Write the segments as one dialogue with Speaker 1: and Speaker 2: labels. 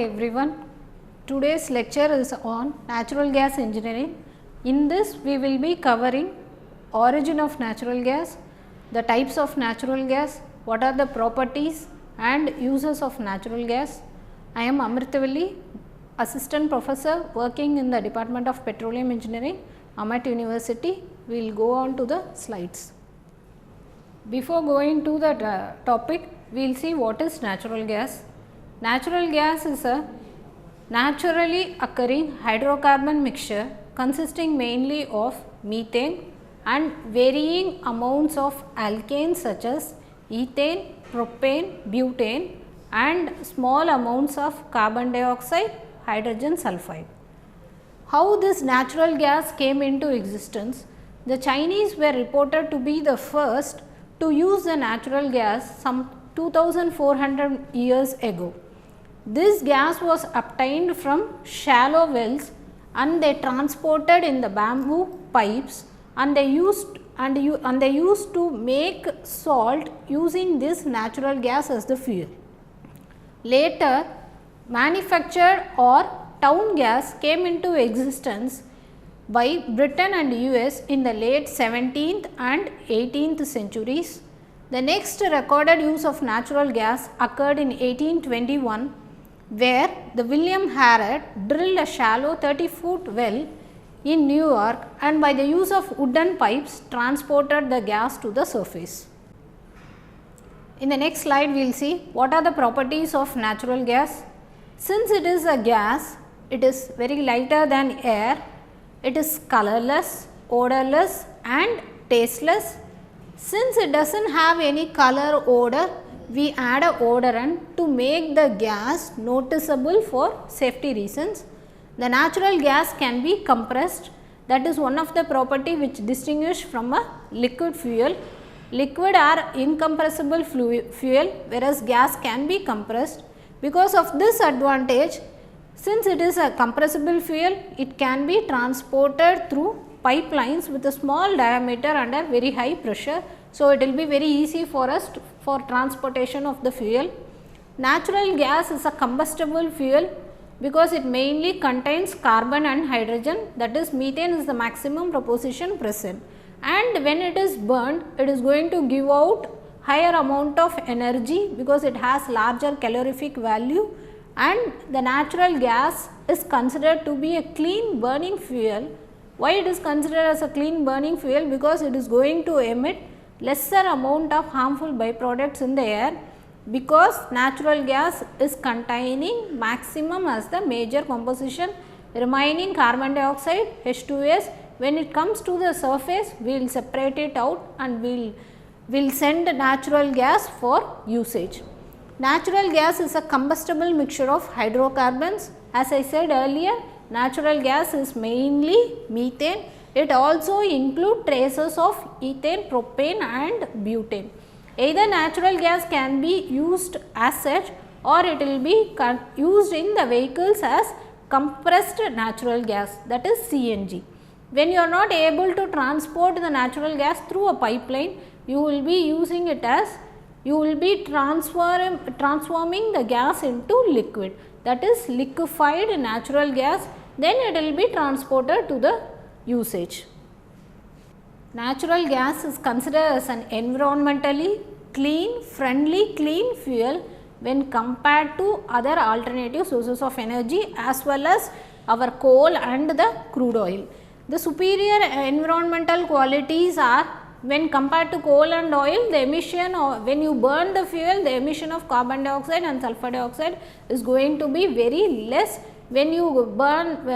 Speaker 1: everyone. Today's lecture is on natural gas engineering. In this we will be covering origin of natural gas, the types of natural gas, what are the properties and uses of natural gas. I am Amritavalli, assistant professor working in the Department of Petroleum Engineering, Amat University. We will go on to the slides. Before going to the topic, we will see what is natural gas. Natural gas is a naturally occurring hydrocarbon mixture consisting mainly of methane and varying amounts of alkanes such as ethane, propane, butane and small amounts of carbon dioxide, hydrogen sulfide. How this natural gas came into existence? The Chinese were reported to be the first to use the natural gas some 2400 years ago. This gas was obtained from shallow wells and they transported in the bamboo pipes and they used to make salt using this natural gas as the fuel. Later, manufactured or town gas came into existence by Britain and US in the late 17th and 18th centuries. The next recorded use of natural gas occurred in 1821, where the William Harrod drilled a shallow 30-foot well in New York and by the use of wooden pipes transported the gas to the surface. In the next slide, we will see what are the properties of natural gas. Since it is a gas, it is very lighter than air, it is colorless, odorless and tasteless. Since it does not have any color odor, we add a odorant to make the gas noticeable for safety reasons. The natural gas can be compressed, that is one of the property which distinguish from a liquid fuel. Liquid are incompressible fuel, whereas gas can be compressed. Because of this advantage, since it is a compressible fuel, it can be transported through pipelines with a small diameter under very high pressure. So, it will be very easy for us for transportation of the fuel. Natural gas is a combustible fuel because it mainly contains carbon and hydrogen, that is methane is the maximum proportion present, and when it is burned it is going to give out higher amount of energy because it has larger calorific value, and the natural gas is considered to be a clean burning fuel. Why it is considered as a clean burning fuel? Because it is going to emit lesser amount of harmful byproducts in the air, because natural gas is containing maximum as the major composition, remaining carbon dioxide H2S. When it comes to the surface, we will separate it out and we will send natural gas for usage. Natural gas is a combustible mixture of hydrocarbons. As I said earlier, natural gas is mainly methane. It also includes traces of ethane, propane and butane. Either natural gas can be used as such or it will be used in the vehicles as compressed natural gas, that is CNG. When you are not able to transport the natural gas through a pipeline, you will be using it as, you will be transforming the gas into liquid, that is liquefied natural gas, then it will be transported to the usage. Natural gas is considered as an environmentally friendly clean fuel when compared to other alternative sources of energy as well as our coal and the crude oil. The superior environmental qualities are, when compared to coal and oil, the emission of, when you burn the fuel, the emission of carbon dioxide and sulfur dioxide is going to be very less when you burn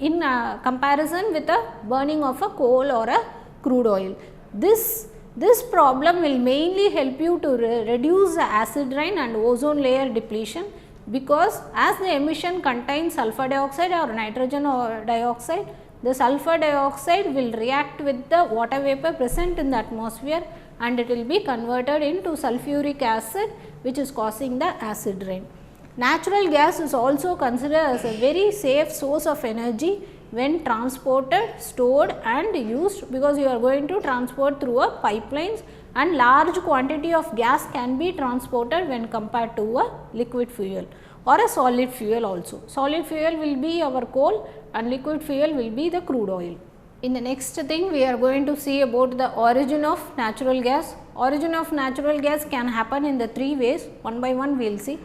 Speaker 1: in comparison with the burning of a coal or a crude oil. This problem will mainly help you to reduce the acid rain and ozone layer depletion, because as the emission contains sulfur dioxide or nitrogen or dioxide, the sulfur dioxide will react with the water vapor present in the atmosphere and it will be converted into sulfuric acid, which is causing the acid rain. Natural gas is also considered as a very safe source of energy when transported, stored and used, because you are going to transport through a pipelines and large quantity of gas can be transported when compared to a liquid fuel. or a solid fuel also. Solid fuel will be our coal and liquid fuel will be the crude oil. In the next thing we are going to see about the origin of natural gas. Origin of natural gas can happen in the three ways, one by one we will see.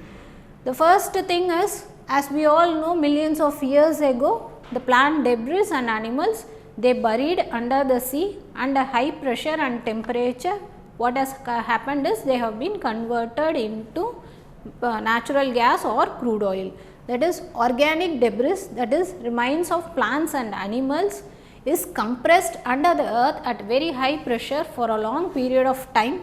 Speaker 1: The first thing is, as we all know, millions of years ago the plant debris and animals, they buried under the sea under high pressure and temperature. What has happened is they have been converted into natural gas or crude oil. That is organic debris, that is remains of plants and animals, is compressed under the earth at very high pressure for a long period of time.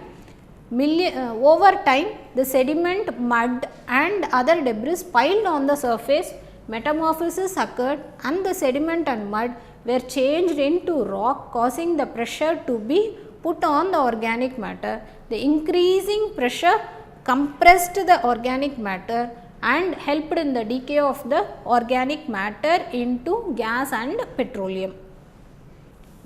Speaker 1: Over time the sediment, mud and other debris piled on the surface, metamorphosis occurred and the sediment and mud were changed into rock, causing the pressure to be put on the organic matter. The increasing pressure compressed the organic matter and helped in the decay of the organic matter into gas and petroleum.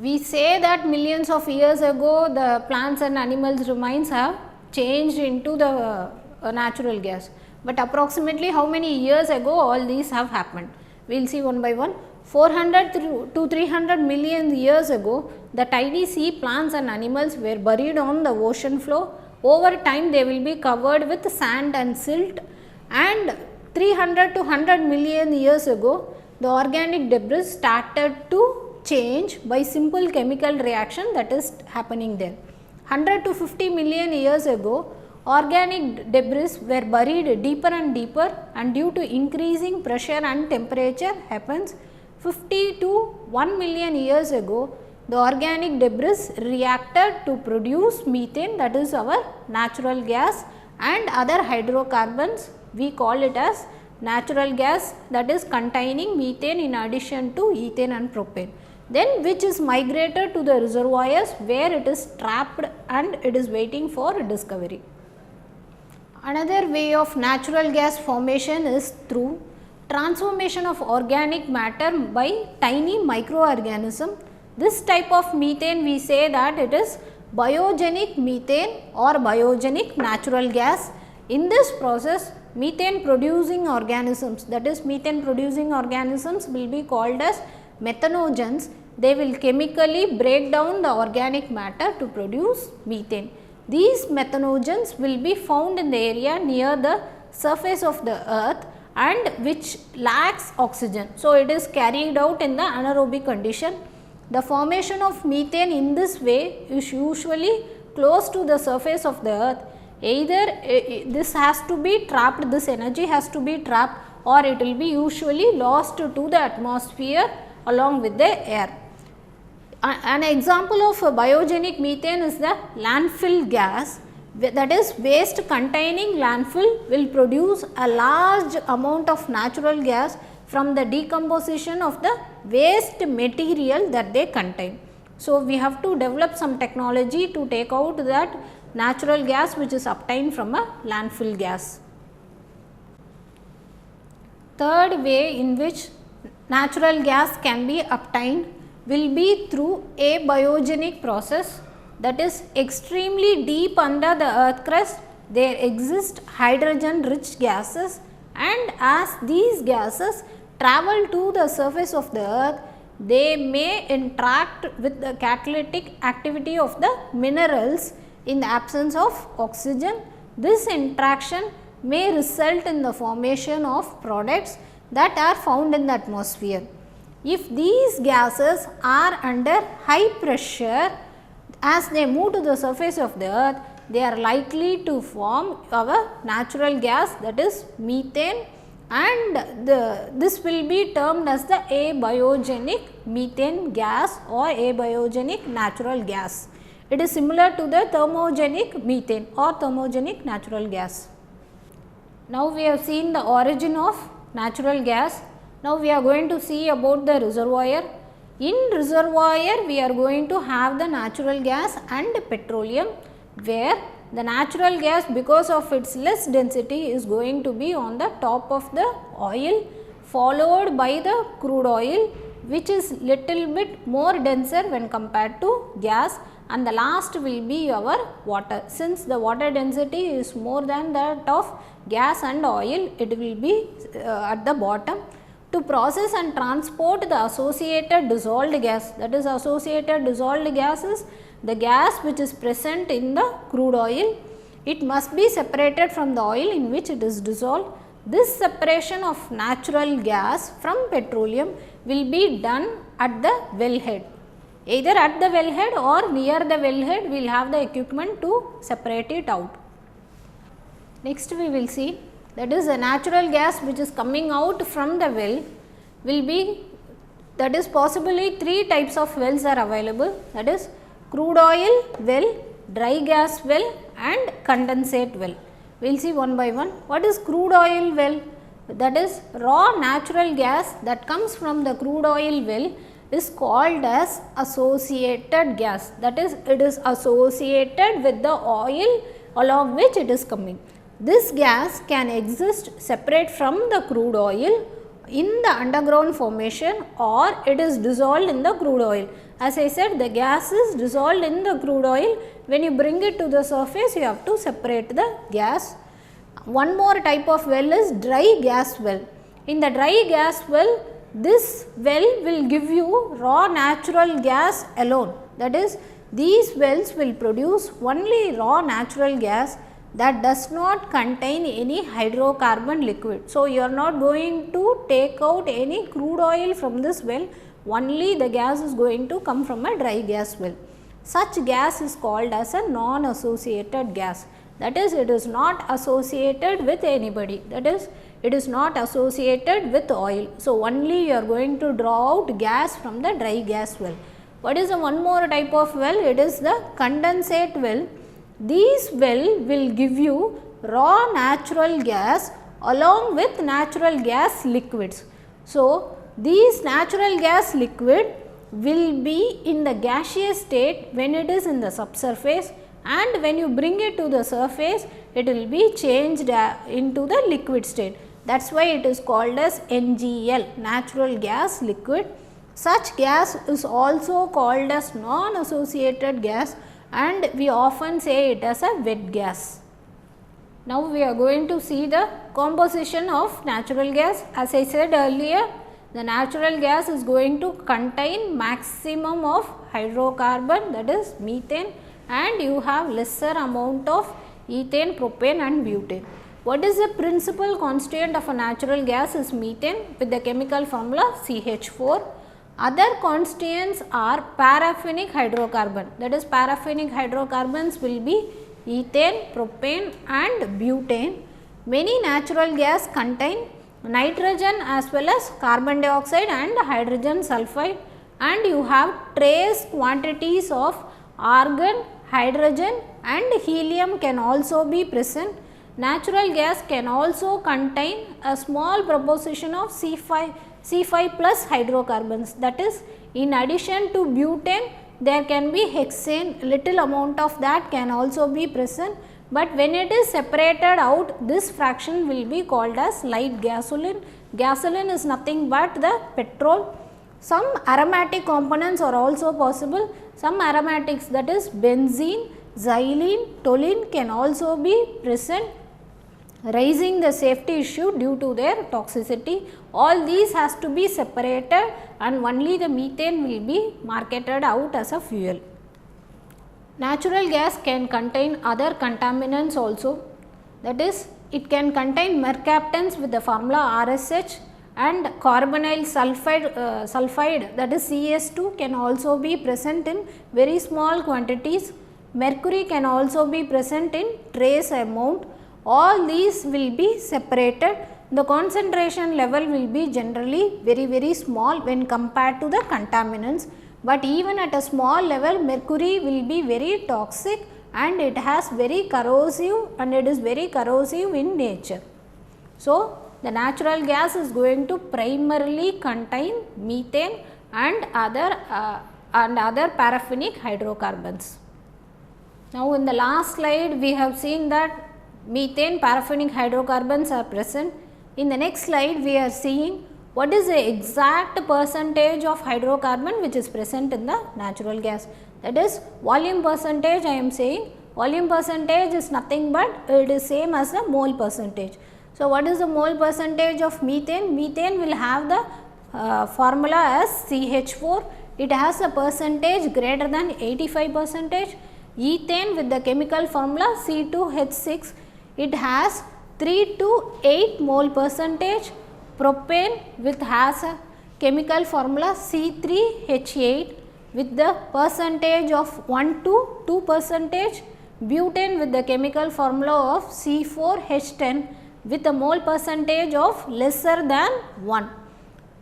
Speaker 1: We say that millions of years ago the plants and animals remains have changed into the natural gas, but approximately how many years ago all these have happened? We will see one by one. 400 to 300 million years ago, the tiny sea plants and animals were buried on the ocean floor. Over time they will be covered with sand and silt, and 300 to 100 million years ago the organic debris started to change by simple chemical reaction that is happening there. 100 to 50 million years ago organic debris were buried deeper and deeper, and due to increasing pressure and temperature happens. 50 to 1 million years ago the organic debris reacted to produce methane, that is our natural gas, and other hydrocarbons. We call it as natural gas, that is containing methane in addition to ethane and propane. Then which is migrated to the reservoirs where it is trapped and it is waiting for discovery. Another way of natural gas formation is through transformation of organic matter by tiny microorganism. This type of methane we say that it is biogenic methane or biogenic natural gas. In this process methane producing organisms, that is methane producing organisms will be called as methanogens. They will chemically break down the organic matter to produce methane. These methanogens will be found in the area near the surface of the earth and which lacks oxygen. So, it is carried out in the anaerobic condition. The formation of methane in this way is usually close to the surface of the earth. Either this has to be trapped, this energy has to be trapped, or it will be usually lost to the atmosphere along with the air. An example of biogenic methane is the landfill gas, that is waste containing landfill will produce a large amount of natural gas from the decomposition of the waste material that they contain. So, we have to develop some technology to take out that natural gas which is obtained from a landfill gas. Third way in which natural gas can be obtained will be through a biogenic process, that is extremely deep under the earth crust there exist hydrogen rich gases, and as these gases travel to the surface of the earth they may interact with the catalytic activity of the minerals in the absence of oxygen. This interaction may result in the formation of products that are found in the atmosphere. If these gases are under high pressure, as they move to the surface of the earth, they are likely to form our natural gas, that is methane, and this will be termed as the abiogenic methane gas or abiogenic natural gas. It is similar to the thermogenic methane or thermogenic natural gas. Now, we have seen the origin of natural gas. Now, we are going to see about the reservoir. In reservoir, we are going to have the natural gas and petroleum, where the natural gas, because of its less density, is going to be on the top of the oil, followed by the crude oil, which is little bit more denser when compared to gas, and the last will be our water. Since the water density is more than that of gas and oil, it will be at the bottom. To process and transport the associated dissolved gas, that is associated dissolved gas is the gas which is present in the crude oil. It must be separated from the oil in which it is dissolved. This separation of natural gas from petroleum will be done at the wellhead. Either at the wellhead or near the wellhead, we will have the equipment to separate it out. Next we will see, that is a natural gas which is coming out from the well will be, that is possibly 3 types of wells are available, that is crude oil well, dry gas well and condensate well. We will see one by one. What is crude oil well? That is raw natural gas that comes from the crude oil well is called as associated gas, that is it is associated with the oil along which it is coming. This gas can exist separate from the crude oil in the underground formation or it is dissolved in the crude oil. As I said, the gas is dissolved in the crude oil. When you bring it to the surface, you have to separate the gas. One more type of well is dry gas well. In the dry gas well, this well will give you raw natural gas alone. That is, these wells will produce only raw natural gas that does not contain any hydrocarbon liquid. So, you are not going to take out any crude oil from this well, only the gas is going to come from a dry gas well. Such gas is called as a non-associated gas, that is it is not associated with anybody, that is it is not associated with oil. So, only you are going to draw out gas from the dry gas well. What is the one more type of well? It is the condensate well. These well will give you raw natural gas along with natural gas liquids. So, these natural gas liquid will be in the gaseous state when it is in the subsurface, and when you bring it to the surface, it will be changed into the liquid state. That is why it is called as NGL, natural gas liquid. Such gas is also called as non-associated gas, and we often say it as a wet gas. Now, we are going to see the composition of natural gas. As I said earlier, the natural gas is going to contain maximum of hydrocarbon, that is methane, and you have lesser amount of ethane, propane and butane. What is the principal constituent of a natural gas is methane with the chemical formula CH4. Other constituents are paraffinic hydrocarbon, that is paraffinic hydrocarbons will be ethane, propane and butane. Many natural gas contain nitrogen as well as carbon dioxide and hydrogen sulfide, and you have trace quantities of argon, hydrogen and helium can also be present. Natural gas can also contain a small proportion of C5 plus hydrocarbons, that is in addition to butane there can be hexane, little amount of that can also be present, but when it is separated out, this fraction will be called as light gasoline. Gasoline is nothing but the petrol. Some aromatic components are also possible. Some aromatics, that is benzene, xylene, toluene can also be present, raising the safety issue due to their toxicity. All these has to be separated and only the methane will be marketed out as a fuel. Natural gas can contain other contaminants also, that is it can contain mercaptans with the formula RSH, and carbonyl sulfide that is CS2 can also be present in very small quantities. Mercury can also be present in trace amount. All these will be separated. The concentration level will be generally very small when compared to the contaminants, but even at a small level mercury will be very toxic and it has very corrosive and it is very corrosive in nature. So, the natural gas is going to primarily contain methane and other paraffinic hydrocarbons. Now, in the last slide we have seen that methane, paraffinic hydrocarbons are present. In the next slide we are seeing what is the exact percentage of hydrocarbon which is present in the natural gas. that is volume percentage. I am saying volume percentage is nothing but it is same as the mole percentage. So, what is the mole percentage of methane? Methane will have the formula as CH4. It has a percentage greater than 85 percentage. Ethane with the chemical formula C2H6, it has 3 to 8 mole percentage. Propane with has a chemical formula C3H8 with the percentage of 1 to 2 percentage. Butane with the chemical formula of C4H10 with a mole percentage of lesser than 1.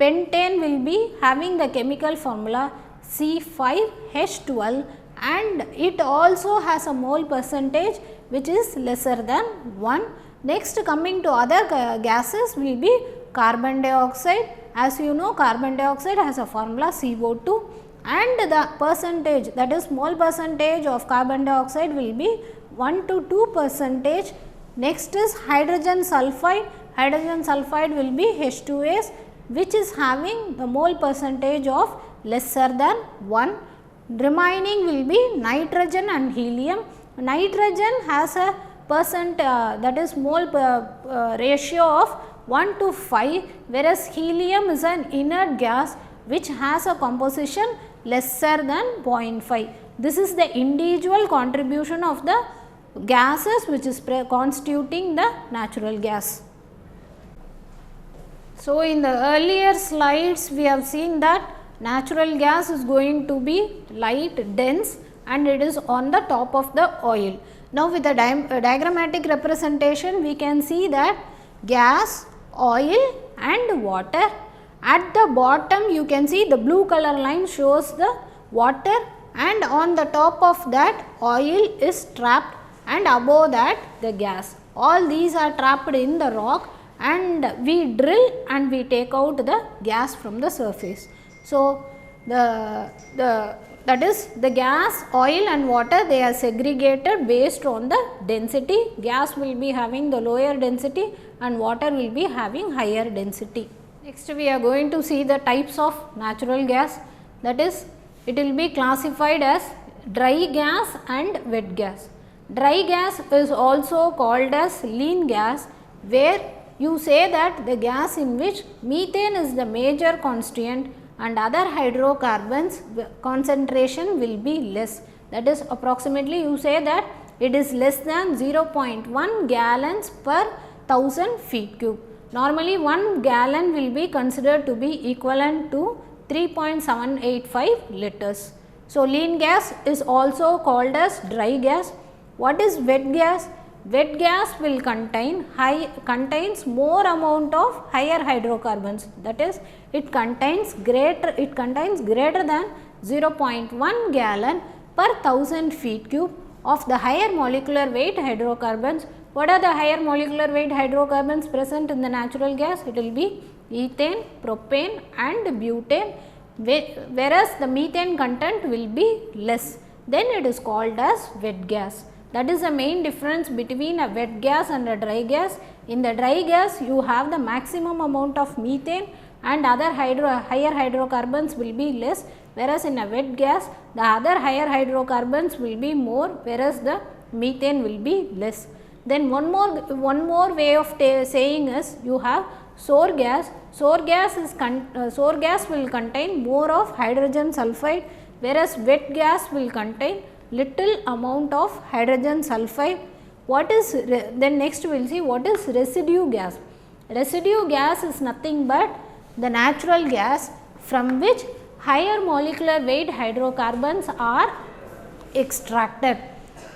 Speaker 1: Pentane will be having the chemical formula C5H12 and it also has a mole percentage which is lesser than 1. Next, coming to other gases will be carbon dioxide. As you know, carbon dioxide has a formula CO2 and the percentage, that is mole percentage of carbon dioxide will be 1 to 2 percentage. Next is hydrogen sulfide. Hydrogen sulfide will be H2S, which is having the mole percentage of lesser than 1. Remaining will be nitrogen and helium. Nitrogen has a that is mole ratio of 1 to 5, whereas helium is an inert gas which has a composition lesser than 0.5. This is the individual contribution of the gases which is constituting the natural gas. So, in the earlier slides we have seen that natural gas is going to be light dense and it is on the top of the oil. Now, with the diagrammatic representation we can see that gas, oil and water. At the bottom you can see the blue color line shows the water and on the top of that oil is trapped and above that the gas. All these are trapped in the rock and we drill and we take out the gas from the surface. So, that is the gas, oil and water, they are segregated based on the density. Gas will be having the lower density and water will be having higher density. Next, we are going to see the types of natural gas, that is it will be classified as dry gas and wet gas. Dry gas is also called as lean gas, where you say that the gas in which methane is the major constituent and other hydrocarbons concentration will be less. That is approximately you say that it is less than 0.1 gallons per 1000 feet cube. Normally 1 gallon will be considered to be equivalent to 3.785 liters. So, lean gas is also called as dry gas. What is wet gas? Wet gas will contains more amount of higher hydrocarbons, that is it contains greater than 0.1 gallon per 1000 feet cube of the higher molecular weight hydrocarbons. What are the higher molecular weight hydrocarbons present in the natural gas? It will be ethane, propane and butane, whereas the methane content will be less. Then it is called as wet gas. That is the main difference between a wet gas and a dry gas. In the dry gas you have the maximum amount of methane and other higher hydrocarbons will be less, whereas in a wet gas the other higher hydrocarbons will be more, whereas the methane will be less. Then one more way of saying is you have sour gas. Sour gas will contain more of hydrogen sulfide, whereas wet gas will contain little amount of hydrogen sulfide. Then next we will see what is residue gas. Residue gas is nothing but the natural gas from which higher molecular weight hydrocarbons are extracted.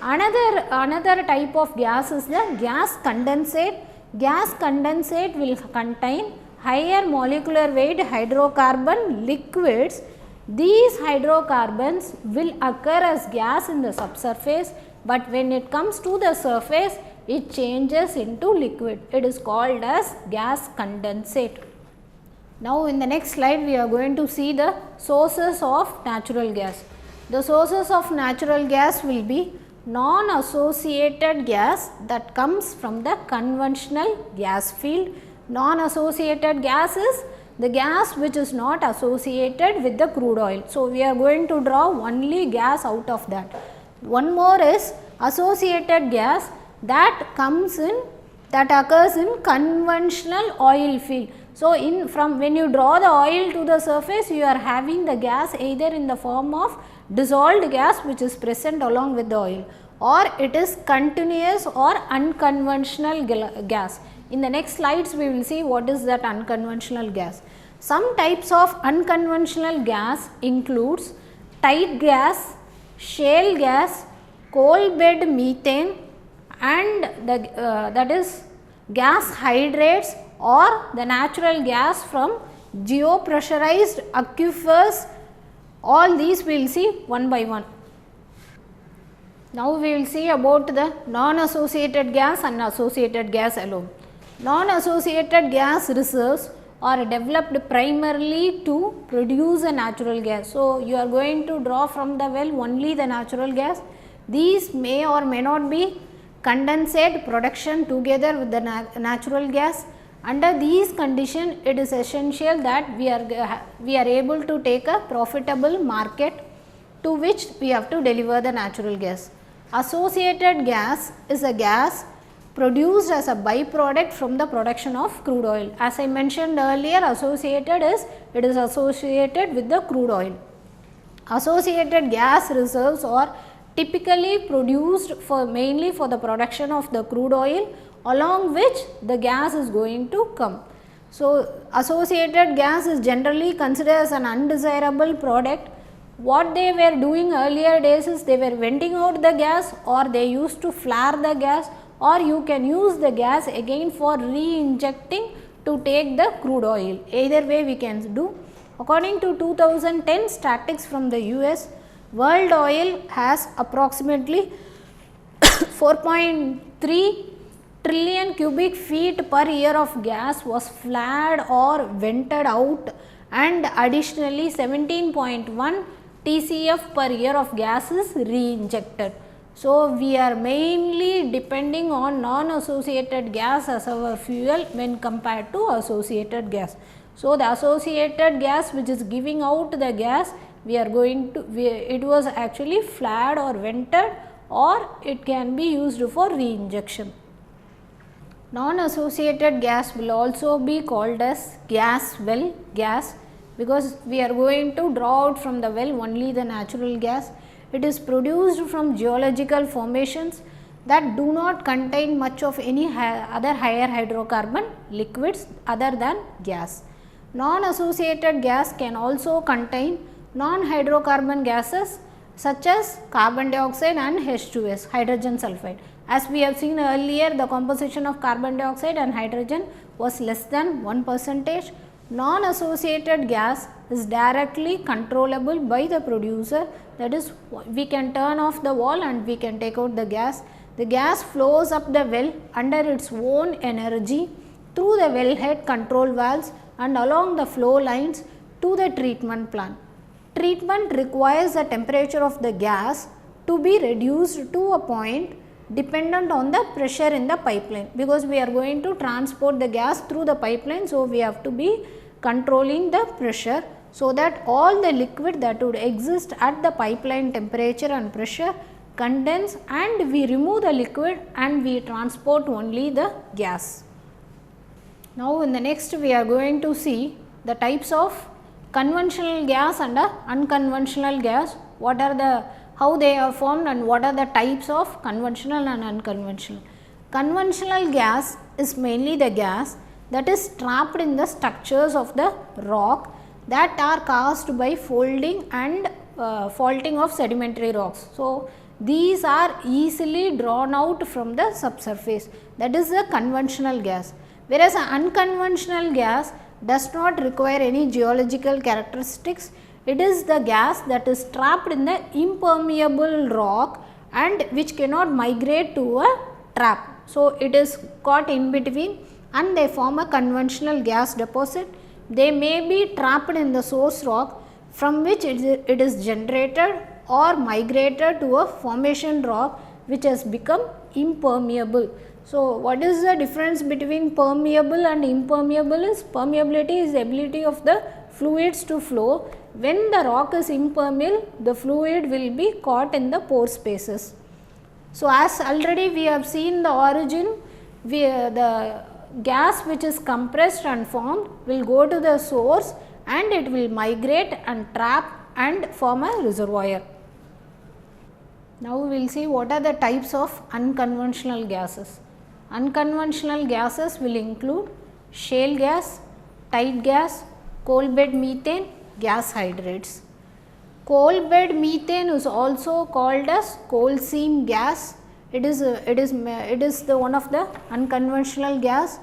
Speaker 1: Another type of gas is the gas condensate. Gas condensate will contain higher molecular weight hydrocarbon liquids. These hydrocarbons will occur as gas in the subsurface, but when it comes to the surface it changes into liquid. It is called as gas condensate. Now, in the next slide we are going to see the sources of natural gas. The sources of natural gas will be non-associated gas that comes from the conventional gas field. Non-associated gas is the gas which is not associated with the crude oil. So, we are going to draw only gas out of that. One more is associated gas that comes in, that occurs in conventional oil field. So, from when you draw the oil to the surface, you are having the gas either in the form of dissolved gas which is present along with the oil, or it is continuous or unconventional gas. In the next slides, we will see what is that unconventional gas. Some types of unconventional gas includes tight gas, shale gas, coal bed methane, and that is gas hydrates or the natural gas from geopressurized aquifers. All these we will see one by one. Now, we will see about the non-associated gas and associated gas alone. Non-associated gas reserves are developed primarily to produce a natural gas. So, you are going to draw from the well only the natural gas. These may or may not be condensate production together with the natural gas. Under these conditions, it is essential that we are able to take a profitable market to which we have to deliver the natural gas. Associated gas is a gas produced as a byproduct from the production of crude oil. As I mentioned earlier, associated is, it is associated with the crude oil. Associated gas reserves are typically produced mainly for the production of the crude oil, along which the gas is going to come. So, associated gas is generally considered as an undesirable product. What they were doing earlier days is they were venting out the gas, or they used to flare the gas, or you can use the gas again for re-injecting to take the crude oil. Either way we can do. According to 2010 statistics from the US, world oil has approximately 4.3 trillion cubic feet per year of gas was flared or vented out, and additionally 17.1 TCF per year of gas is re-injected. So, we are mainly depending on non-associated gas as our fuel when compared to associated gas. So, the associated gas which is giving out the gas, we are going to, it was actually flared or vented, or it can be used for re-injection. Non-associated gas will also be called as gas well gas, because we are going to draw out from the well only the natural gas. It is produced from geological formations that do not contain much of any other higher hydrocarbon liquids other than gas. Non-associated gas can also contain non-hydrocarbon gases such as carbon dioxide and H2S, hydrogen sulfide. As we have seen earlier, the composition of carbon dioxide and hydrogen was less than 1%. Non-associated gas is directly controllable by the producer, that is, we can turn off the valve and we can take out the gas. The gas flows up the well under its own energy through the wellhead control valves and along the flow lines to the treatment plant. Treatment requires the temperature of the gas to be reduced to a point dependent on the pressure in the pipeline, because we are going to transport the gas through the pipeline. So, we have to be controlling the pressure, so that all the liquid that would exist at the pipeline temperature and pressure condense, and we remove the liquid and we transport only the gas. Now, in the next we are going to see the types of conventional gas and unconventional gas, what are the, how they are formed and what are the types of conventional and unconventional. Conventional gas is mainly the gas that is trapped in the structures of the rock that are caused by folding and faulting of sedimentary rocks. So, these are easily drawn out from the subsurface, that is the conventional gas, whereas an unconventional gas does not require any geological characteristics. It is the gas that is trapped in the impermeable rock and which cannot migrate to a trap. So, it is caught in between and they form a conventional gas deposit. They may be trapped in the source rock from which it is generated or migrated to a formation rock which has become impermeable. So, what is the difference between permeable and impermeable is permeability is the ability of the fluids to flow. When the rock is impermeable, the fluid will be caught in the pore spaces. So, as already we have seen the origin, the gas which is compressed and formed will go to the source and it will migrate and trap and form a reservoir. Now, we will see what are the types of unconventional gases. Unconventional gases will include shale gas, tight gas, coal bed methane, gas hydrates. Coal bed methane is also called as coal seam gas. It is the one of the unconventional gas.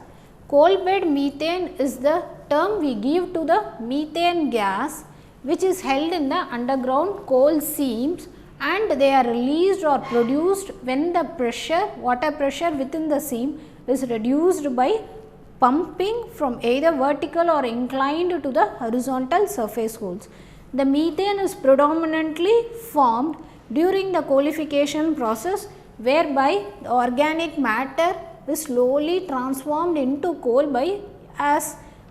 Speaker 1: Coal bed methane is the term we give to the methane gas which is held in the underground coal seams, and they are released or produced when the pressure, water pressure within the seam is reduced by pumping from either vertical or inclined to the horizontal surface holes. The methane is predominantly formed during the coalification process, whereby the organic matter is slowly transformed into coal by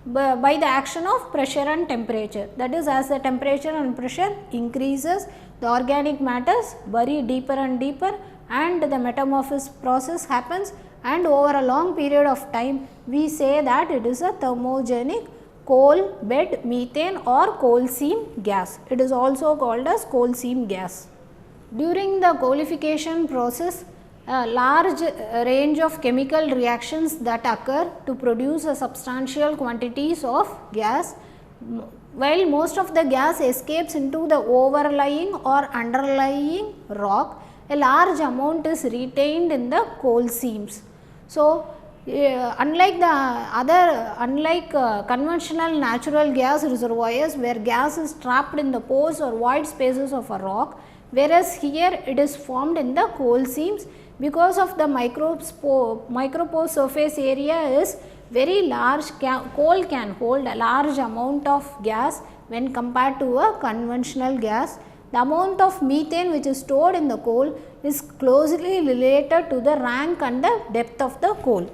Speaker 1: the action of pressure and temperature. That is, as the temperature and pressure increases, the organic matters bury deeper and deeper, and the metamorphosis process happens, and over a long period of time we say that it is a thermogenic coal bed methane or coal seam gas. It is also called as coal seam gas. During the coalification process, a large range of chemical reactions that occur to produce a substantial quantities of gas. While most of the gas escapes into the overlying or underlying rock, a large amount is retained in the coal seams. So, unlike conventional natural gas reservoirs where gas is trapped in the pores or void spaces of a rock, whereas here it is formed in the coal seams. Because of the micropore surface area is very large, coal can hold a large amount of gas when compared to a conventional gas. The amount of methane which is stored in the coal is closely related to the rank and the depth of the coal.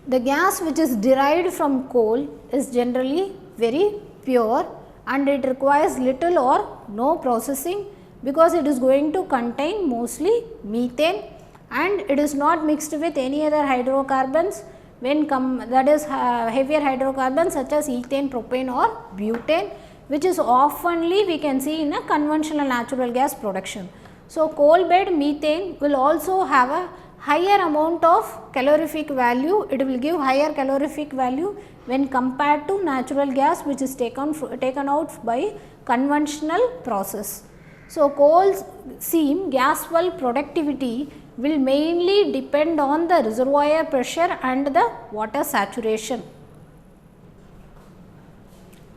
Speaker 1: The gas which is derived from coal is generally very pure and it requires little or no processing, because it is going to contain mostly methane and it is not mixed with any other hydrocarbons that is heavier hydrocarbons such as ethane, propane or butane, which is oftenly we can see in a conventional natural gas production. So, coal bed methane will also have a higher amount of calorific value, it will give higher calorific value when compared to natural gas which is taken out by conventional process. So, coal seam gas well productivity will mainly depend on the reservoir pressure and the water saturation.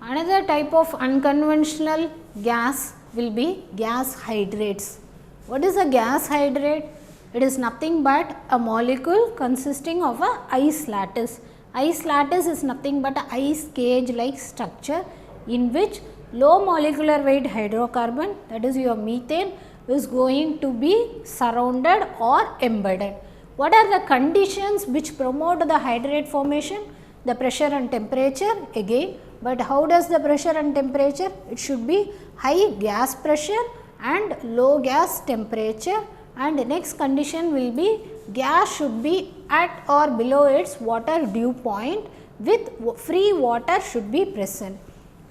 Speaker 1: Another type of unconventional gas will be gas hydrates. What is a gas hydrate? It is nothing but a molecule consisting of a ice lattice. Ice lattice is nothing but a ice cage like structure in which low molecular weight hydrocarbon, that is your methane, is going to be surrounded or embedded. What are the conditions which promote the hydrate formation? The pressure and temperature again, but how does the pressure and temperature? It should be high gas pressure and low gas temperature, and the next condition will be gas should be at or below its water dew point with free water should be present.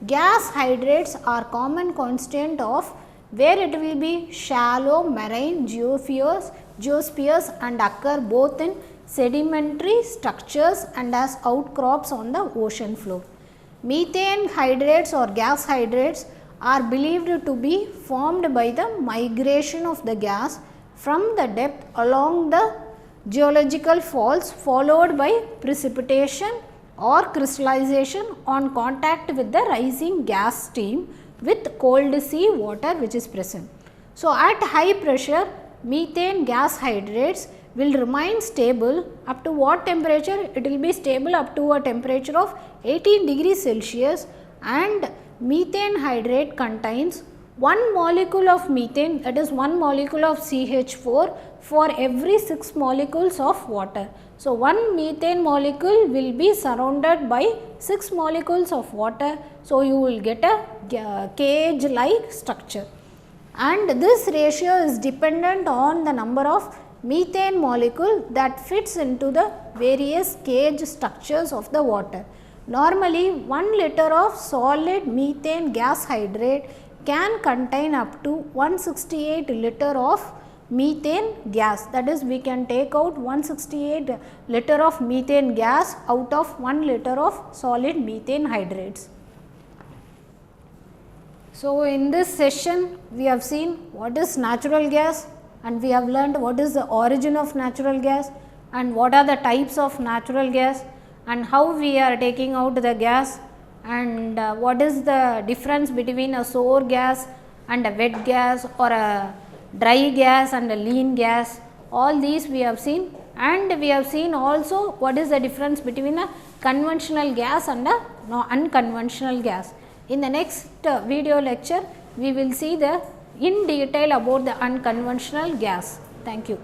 Speaker 1: Gas hydrates are common constant of where it will be shallow marine geospheres and occur both in sedimentary structures and as outcrops on the ocean floor. Methane hydrates or gas hydrates are believed to be formed by the migration of the gas from the depth along the geological faults followed by precipitation or crystallization on contact with the rising gas stream with cold sea water which is present. So, at high pressure methane gas hydrates will remain stable up to what temperature? It will be stable up to a temperature of 18 degrees Celsius, and methane hydrate contains one molecule of methane, that is one molecule of CH4 for every 6 molecules of water. So, one methane molecule will be surrounded by 6 molecules of water. So, you will get a cage like structure, and this ratio is dependent on the number of methane molecule that fits into the various cage structures of the water. Normally, 1 liter of solid methane gas hydrate can contain up to 168 liter of methane gas. That is, we can take out 168 liter of methane gas out of 1 liter of solid methane hydrates. So, in this session we have seen what is natural gas, and we have learned what is the origin of natural gas and what are the types of natural gas and how we are taking out the gas, and what is the difference between a sour gas and a wet gas, or a dry gas and a lean gas. All these we have seen, and we have seen also what is the difference between a conventional gas and a unconventional gas. In the next video lecture, we will see in detail about the unconventional gas. Thank you.